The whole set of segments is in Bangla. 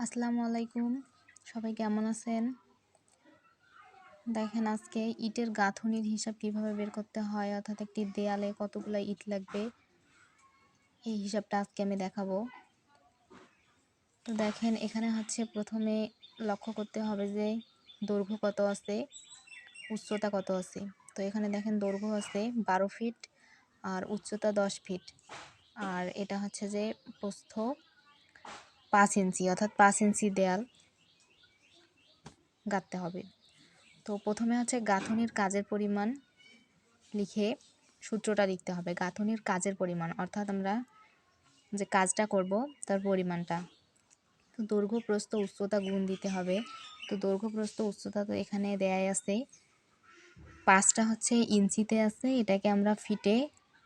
আসসালামু আলাইকুম, সবাই কেমন আছেন? দেখেন আজকে ইটের গাঁথুনির হিসাব কিভাবে বের করতে হয়, অর্থাৎ একটি দেয়ালে কতগুলো ইট লাগবে এই হিসাবটা আজকে আমি দেখাবো। তো দেখেন এখানে হচ্ছে প্রথমে লক্ষ্য করতে হবে যে দৈর্ঘ্য কত আছে, উচ্চতা কত আছে। তো এখানে দেখেন দৈর্ঘ্য আছে 12 ফিট আর উচ্চতা 10 ফিট, আর এটা হচ্ছে যে প্রস্থ 5 ইঞ্চি, অর্থাৎ 5 ইঞ্চি দেয়াল গাঁথতে হবে। তো প্রথমে হচ্ছে গাঁথুনির কাজের পরিমাণ লিখে সূত্রটা লিখতে হবে। গাঁথুনির কাজের পরিমাণ অর্থাৎ আমরা যে কাজটা করব তার পরিমাণটা। তো দৈর্ঘ্য প্রস্থ উচ্চতা গুণ দিতে হবে। তো দৈর্ঘ্য প্রস্থ উচ্চতা তো এখানে দেয়াই আছে, 5টা হচ্ছে ইঞ্চিতে আছে, এটাকে আমরা ফিটে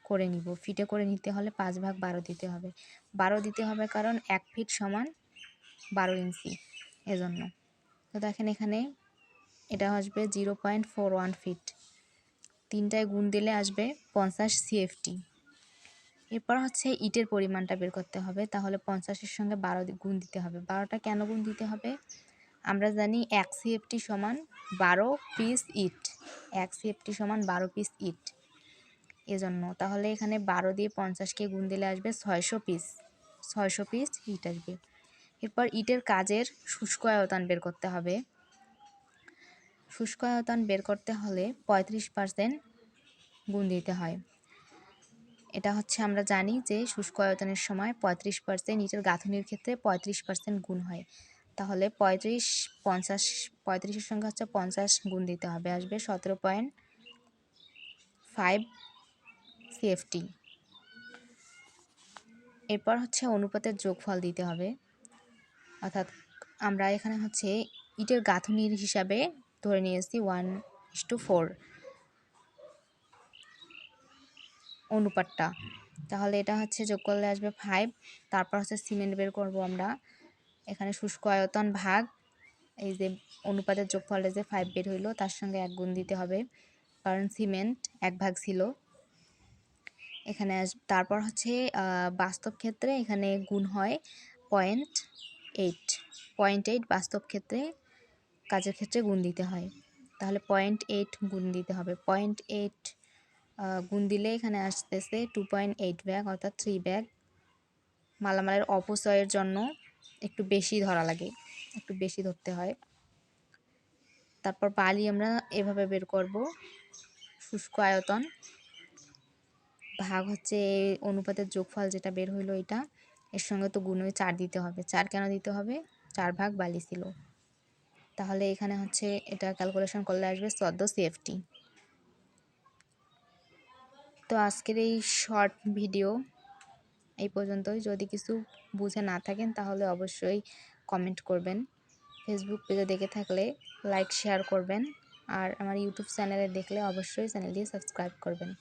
করে নিব। ফিটে করে নিতে হলে 5/12 দিতে হবে। 12 দিতে হবে কারণ 1 ফিট সমান 12 ইঞ্চি, এজন্য। তো দেখেন এখানে এটা আসবে 0.41 ফিট, 3টায় গুণ দিলে আসবে 50 CFT। এরপর হচ্ছে ইটের পরিমাণটা বের করতে হবে, তাহলে 50-এর সঙ্গে 12 গুণ দিতে হবে। 12টা কেন গুণ দিতে হবে? আমরা জানি 1 CFT সমান 12 পিস ইট, 1 CFT সমান 12 পিস ইট, এজন্য। তাহলে এখানে 12 দিয়ে 50কে গুণ দিলে আসবে 600 পিস, 600 পিস ইট আসবে। এরপর ইটের কাজের শুষ্ক আয়তন বের করতে হবে। শুষ্ক আয়তন বের করতে হলে 35% গুণ দিতে হয়। এটা হচ্ছে আমরা জানি যে শুষ্ক আয়তনের সময় 35% ইটের গাঁথুনির ক্ষেত্রে 35% গুণ হয়। তাহলে 35-50, 35-এর সঙ্গে হচ্ছে 50 গুণ দিতে হবে, আসবে 17.5 CFT। এরপর হচ্ছে অনুপাতের যোগফল দিতে হবে, অর্থাৎ আমরা এখানে হচ্ছে ইটের গাঁথুনির হিসাবে ধরে নিয়েছি 1:4 অনুপাতটা। তাহলে এটা হচ্ছে যোগ করলে আসবে 5। তারপর হচ্ছে সিমেন্ট বের করব আমরা। এখানে শুষ্ক আয়তন ভাগ এই যে অনুপাতের যোগফলে যে 5 বের হইলো তার সঙ্গে 1 গুণ দিতে হবে, কারণ সিমেন্ট 1 ভাগ ছিল এখানে। তারপর হচ্ছে বাস্তব ক্ষেত্রে এখানে গুণ হয় 0.8, 0.8 বাস্তব ক্ষেত্রে কাজের ক্ষেত্রে গুণ দিতে হয়। তাহলে 0.8 গুণ দিতে হবে। 0.8 গুণ দিলে এখানে আসতেছে 2.8 ব্যাগ, অর্থাৎ 3 ব্যাগ। মালামালের অপচয়ের জন্য একটু বেশি ধরা লাগে, একটু বেশি ধরতে হয়। তারপর বালি আমরা এভাবে বের করব, শুষ্ক আয়তন ভাগ হচ্ছে অনুপাতের যোগফল যেটা বের হইলো এটা, এর সঙ্গে তো গুণ 4 দিতে হবে। 4 কেন দিতে হবে? 4 ভাগ বালি ছিল। তাহলে এখানে হচ্ছে এটা ক্যালকুলেশন করলে আসবে 14 CFT। তো আজকের এই শর্ট ভিডিও এই পর্যন্তই। যদি কিছু বুঝে না থাকেন তাহলে অবশ্যই কমেন্ট করবেন। ফেসবুক পেজে দেখে থাকলে লাইক শেয়ার করবেন, আর আমার ইউটিউব চ্যানেলে দেখলে অবশ্যই চ্যানেলটি সাবস্ক্রাইব করবেন।